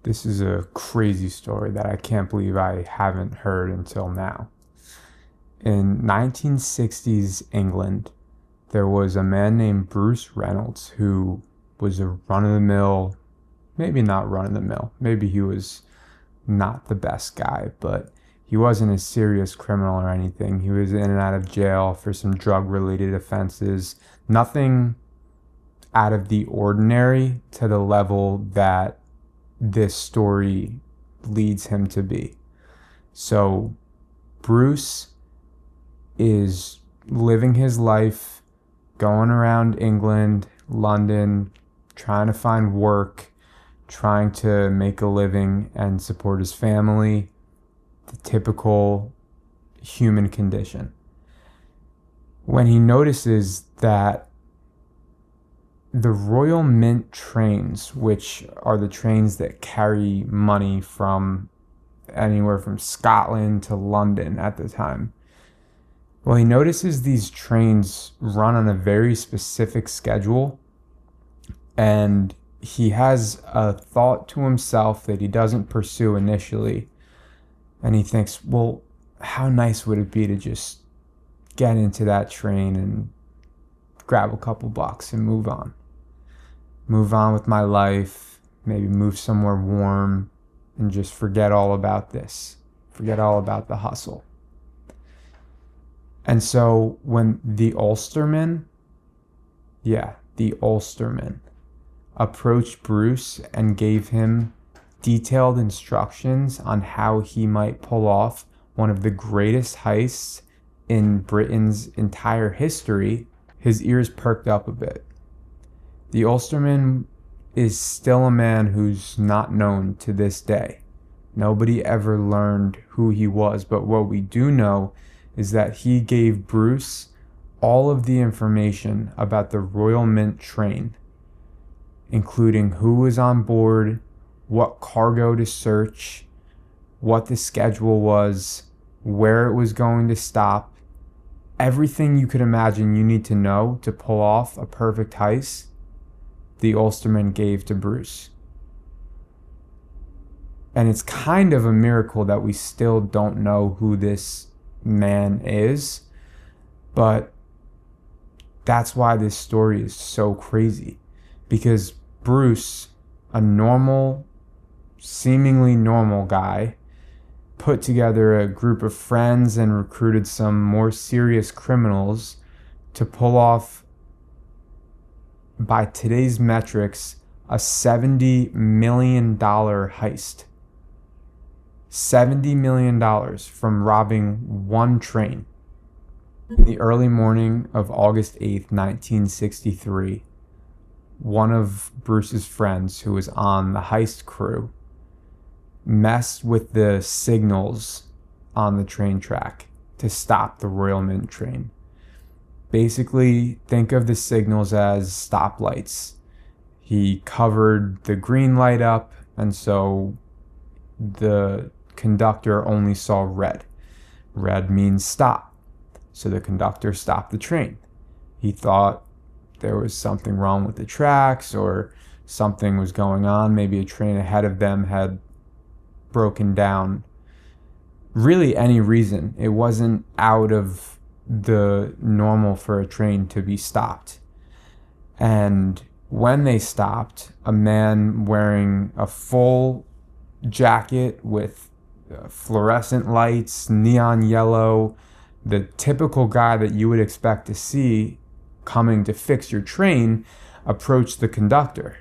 This is a crazy story that I can't believe I haven't heard until now. In 1960s England, there was a man named Bruce Reynolds who was a run-of-the-mill, maybe not run-of-the-mill, maybe he was not the best guy, but he wasn't a serious criminal or anything. He was in and out of jail for some drug-related offenses. Nothing out of the ordinary to the level that this story leads him to be. So Bruce is living his life, going around England, London, trying to find work, trying to make a living and support his family, the typical human condition. When he notices that the Royal Mint trains, which are the trains that carry money from anywhere from Scotland to London at the time, well, he notices these trains run on a very specific schedule, and he has a thought to himself that he doesn't pursue initially. And he thinks, well, how nice would it be to just get into that train and grab a couple bucks and move on? Move on with my life, maybe move somewhere warm and just forget all about this. Forget all about the hustle. And so when the Ulsterman approached Bruce and gave him detailed instructions on how he might pull off one of the greatest heists in Britain's entire history, his ears perked up a bit. The Ulsterman is still a man who's not known to this day. Nobody ever learned who he was, but what we do know is that he gave Bruce all of the information about the Royal Mint train, including who was on board, what cargo to search, what the schedule was, where it was going to stop. Everything you could imagine you need to know to pull off a perfect heist, the Ulsterman gave to Bruce. And it's kind of a miracle that we still don't know who this man is, but that's why this story is so crazy, because Bruce, a seemingly normal guy, put together a group of friends and recruited some more serious criminals to pull off, by today's metrics, a $70 million heist. $70 million from robbing one train. In the early morning of August 8th, 1963, one of Bruce's friends who was on the heist crew messed with the signals on the train track to stop the Royal Mint train. Basically, think of the signals as stoplights. He covered the green light up, and so the conductor only saw red. Red means stop. So the conductor stopped the train. He thought there was something wrong with the tracks or something was going on. Maybe a train ahead of them had broken down. Really, any reason. It wasn't out of the normal for a train to be stopped. And when they stopped, a man wearing a full jacket with fluorescent lights, neon yellow, the typical guy that you would expect to see coming to fix your train, approached the conductor.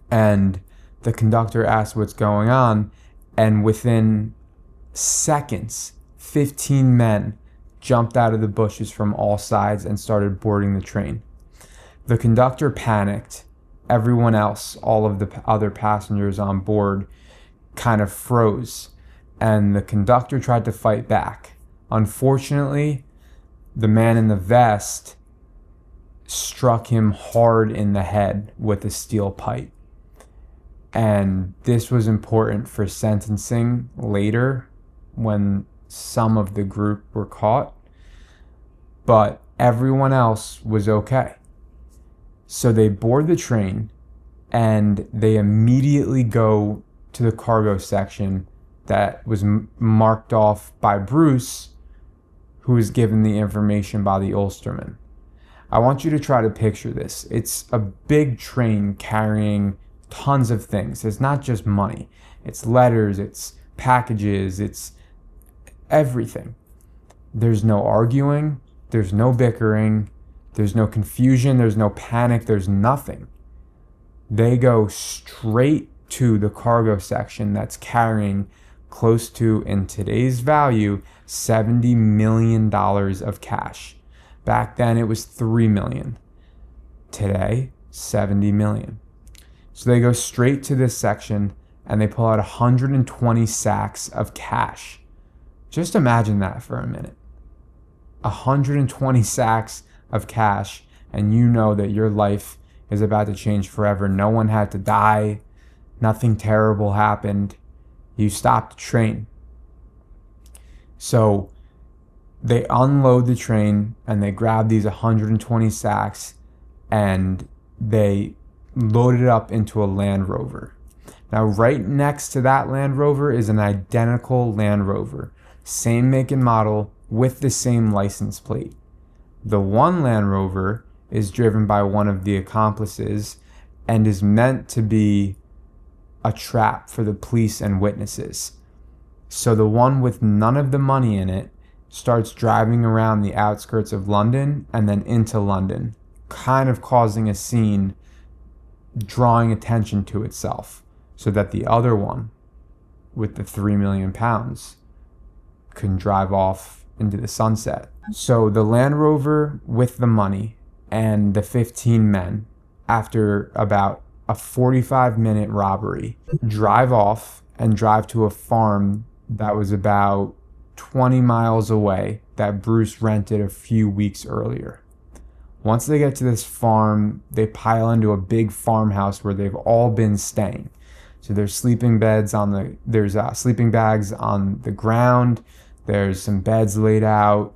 And the conductor asked what's going on, and within seconds, 15 men jumped out of the bushes from all sides and started boarding the train. The conductor panicked. Everyone else, all of the other passengers on board, kind of froze, and the conductor tried to fight back. Unfortunately, the man in the vest struck him hard in the head with a steel pipe. And this was important for sentencing later when some of the group were caught, but everyone else was okay. So they board the train and they immediately go to the cargo section that was marked off by Bruce, who was given the information by the Ulsterman. I want you to try to picture this. It's a big train carrying tons of things. It's not just money. It's letters, it's packages, it's everything. There's no arguing, there's no bickering, there's no confusion, there's no panic, there's nothing. They go straight to the cargo section that's carrying close to, in today's value, $70 million of cash. Back then it was $3 million. Today, $70 million. So they go straight to this section and they pull out 120 sacks of cash. Just imagine that for a minute. 120 sacks of cash, and you know that your life is about to change forever. No one had to die. Nothing terrible happened. You stopped the train. So they unload the train and they grab these 120 sacks and they load it up into a Land Rover. Now, right next to that Land Rover is an identical Land Rover, same make and model with the same license plate. The one Land Rover is driven by one of the accomplices and is meant to be a trap for the police and witnesses. So the one with none of the money in it starts driving around the outskirts of London and then into London, kind of causing a scene, drawing attention to itself, so that the other one with the £3 million can drive off into the sunset. So the Land Rover with the money and the 15 men, after about a 45-minute robbery, drive off and drive to a farm that was about 20 miles away that Bruce rented a few weeks earlier. Once they get to this farm, they pile into a big farmhouse where they've all been staying. So there's sleeping bags on the ground. There's some beds laid out.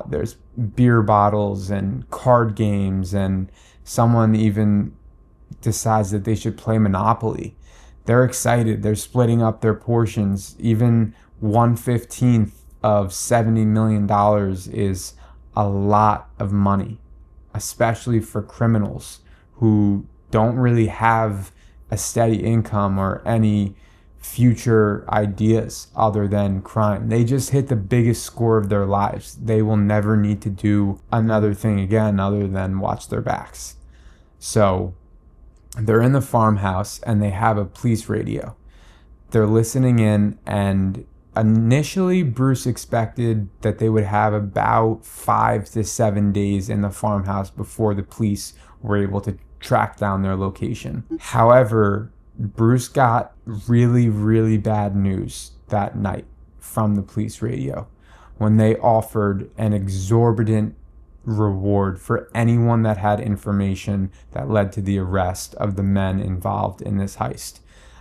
There's beer bottles and card games, and someone even decides that they should play Monopoly. They're excited. They're splitting up their portions. Even 1/15 of $70 million is a lot of money, especially for criminals who don't really have a steady income or any future ideas other than crime. They just hit the biggest score of their lives. They will never need to do another thing again other than watch their backs. So they're in the farmhouse and they have a police radio. They're listening in, and initially Bruce expected that they would have about 5 to 7 days in the farmhouse before the police were able to track down their location. However, Bruce got really, really bad news that night from the police radio when they offered an exorbitant reward for anyone that had information that led to the arrest of the men involved in this heist.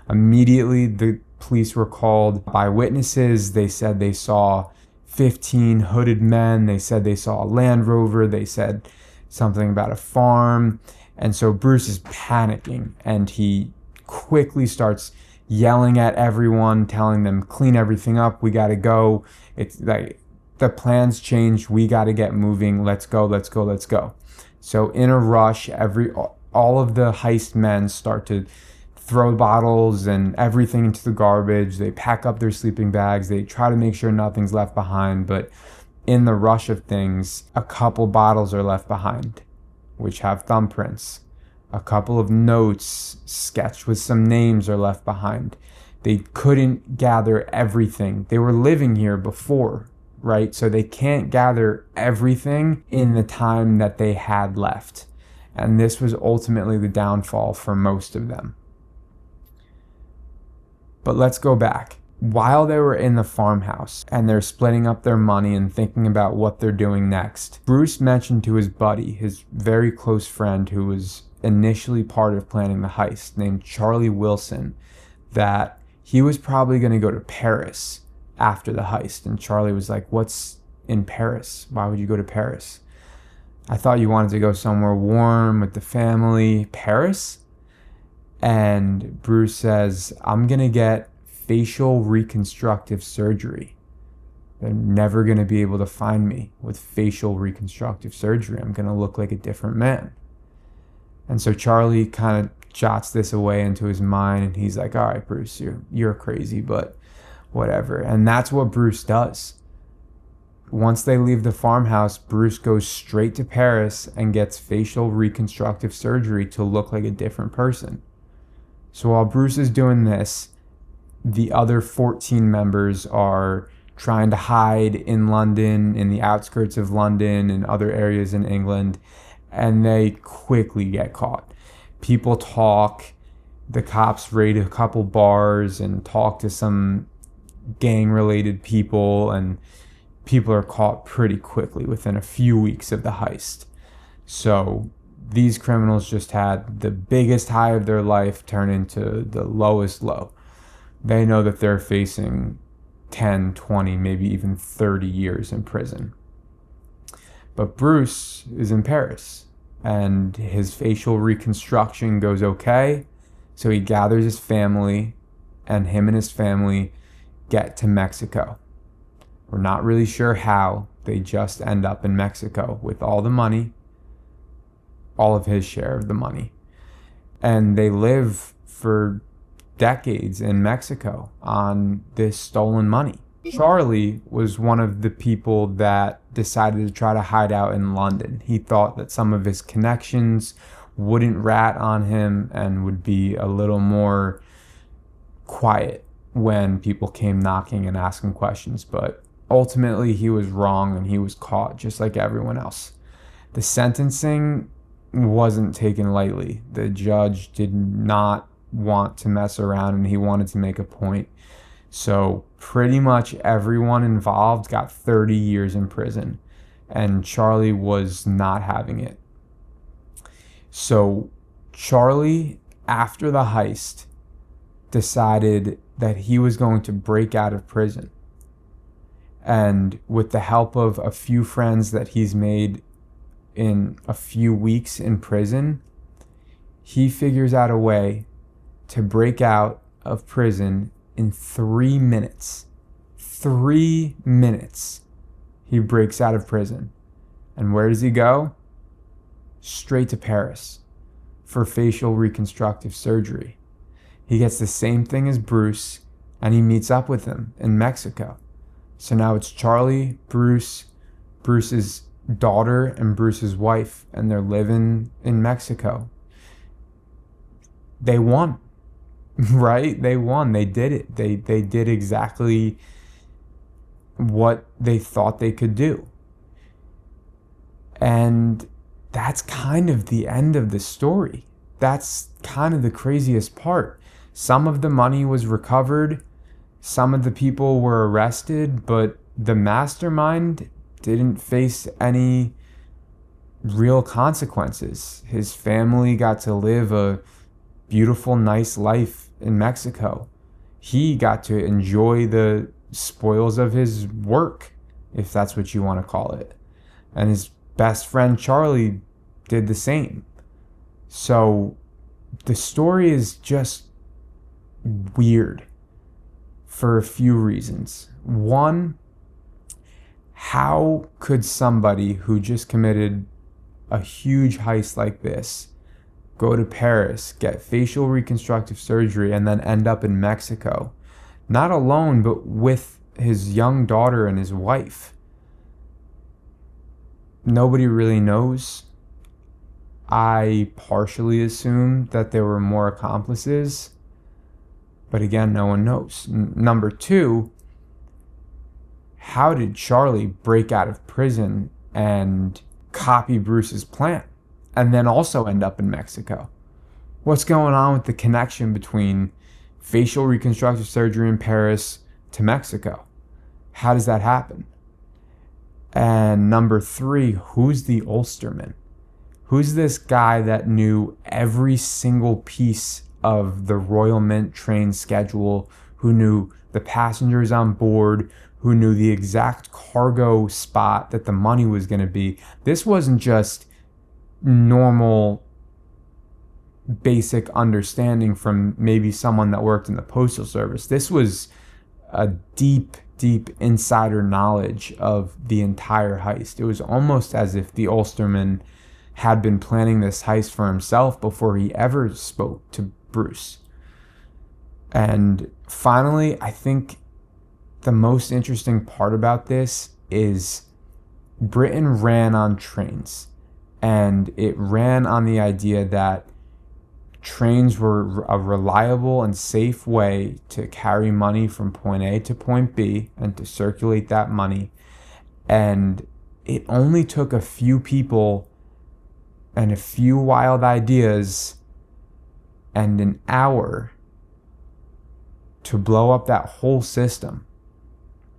Immediately, the police were called by witnesses. They said they saw 15 hooded men. They said they saw a Land Rover. They said something about a farm. And so Bruce is panicking, and he quickly starts yelling at everyone, telling them, clean everything up, we gotta go. It's like, the plans changed, we gotta get moving, let's go. So in a rush, all of the heist men start to throw bottles and everything into the garbage. They pack up their sleeping bags. They try to make sure nothing's left behind, but in the rush of things, a couple bottles are left behind, which have thumbprints. A couple of notes sketched with some names are left behind. They couldn't gather everything. They were living here before, right? So they can't gather everything in the time that they had left. And this was ultimately the downfall for most of them. But let's go back. While they were in the farmhouse and they're splitting up their money and thinking about what they're doing next, Bruce mentioned to his buddy, his very close friend who was initially part of planning the heist, named Charlie Wilson, that he was probably going to go to Paris after the heist. And Charlie was like, what's in Paris? Why would you go to Paris? I thought you wanted to go somewhere warm with the family. Paris? And Bruce says, I'm going to get facial reconstructive surgery. They're never going to be able to find me with facial reconstructive surgery. I'm going to look like a different man. And so Charlie kind of jots this away into his mind, and he's like, all right, Bruce, you're crazy, but whatever. And that's what Bruce does. Once they leave the farmhouse, Bruce goes straight to Paris and gets facial reconstructive surgery to look like a different person. So while Bruce is doing this, the other 14 members are trying to hide in London, in the outskirts of London and other areas in England, and they quickly get caught. People talk, the cops raid a couple bars and talk to some gang-related people, and people are caught pretty quickly within a few weeks of the heist. So these criminals just had the biggest high of their life turn into the lowest low. They know that they're facing 10, 20, maybe even 30 years in prison. But Bruce is in Paris, and his facial reconstruction goes okay. So he gathers his family, and him and his family get to Mexico. We're not really sure how. They just end up in Mexico with all the money, all of his share of the money. And they live for decades in Mexico on this stolen money. Charlie was one of the people that decided to try to hide out in London. He thought that some of his connections wouldn't rat on him and would be a little more quiet when people came knocking and asking questions. But ultimately, he was wrong, and he was caught just like everyone else. The sentencing wasn't taken lightly. The judge did not want to mess around, and he wanted to make a point. So pretty much everyone involved got 30 years in prison, and Charlie was not having it. So Charlie, after the heist, decided that he was going to break out of prison. And with the help of a few friends that he's made in a few weeks in prison, he figures out a way to break out of prison in 3 minutes. 3 minutes. He breaks out of prison. And where does he go? Straight to Paris for facial reconstructive surgery. He gets the same thing as Bruce, and he meets up with him in Mexico. So now it's Charlie, Bruce, Bruce's daughter, and Bruce's wife, and they're living in Mexico. They won, right? They won. They did it. They did exactly what they thought they could do. And that's kind of the end of the story. That's kind of the craziest part. Some of the money was recovered. Some of the people were arrested, but the mastermind didn't face any real consequences. His family got to live a beautiful, nice life in Mexico. He got to enjoy the spoils of his work, if that's what you want to call it. And his best friend Charlie did the same. So the story is just weird for a few reasons. One, how could somebody who just committed a huge heist like this go to Paris, get facial reconstructive surgery, and then end up in Mexico? Not alone, but with his young daughter and his wife. Nobody really knows. I partially assume that there were more accomplices, but again, no one knows. Number two, how did Charlie break out of prison and copy Bruce's plan and then also end up in Mexico? What's going on with the connection between facial reconstructive surgery in Paris to Mexico? How does that happen? And number three, who's the Ulsterman? Who's this guy that knew every single piece of the Royal Mint train schedule, who knew the passengers on board, who knew the exact cargo spot that the money was going to be? This wasn't just normal basic understanding from maybe someone that worked in the postal service. This was a deep, deep insider knowledge of the entire heist. It was almost as if the Ulsterman had been planning this heist for himself before he ever spoke to Bruce. And finally, I think the most interesting part about this is Britain ran on trains, and it ran on the idea that trains were a reliable and safe way to carry money from point A to point B and to circulate that money. And it only took a few people and a few wild ideas and an hour to blow up that whole system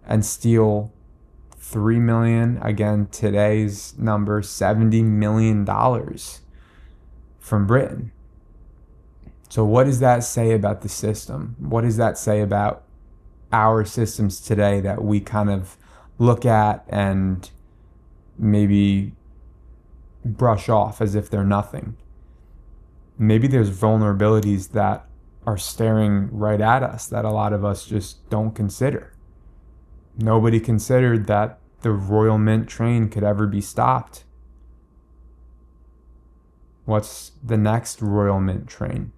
and steal 3 million, again, today's number, $70 million from Britain. So what does that say about the system? What does that say about our systems today that we kind of look at and maybe brush off as if they're nothing? Maybe there's vulnerabilities that are staring right at us that a lot of us just don't consider. Nobody considered that the Royal Mint train could ever be stopped. What's the next Royal Mint train?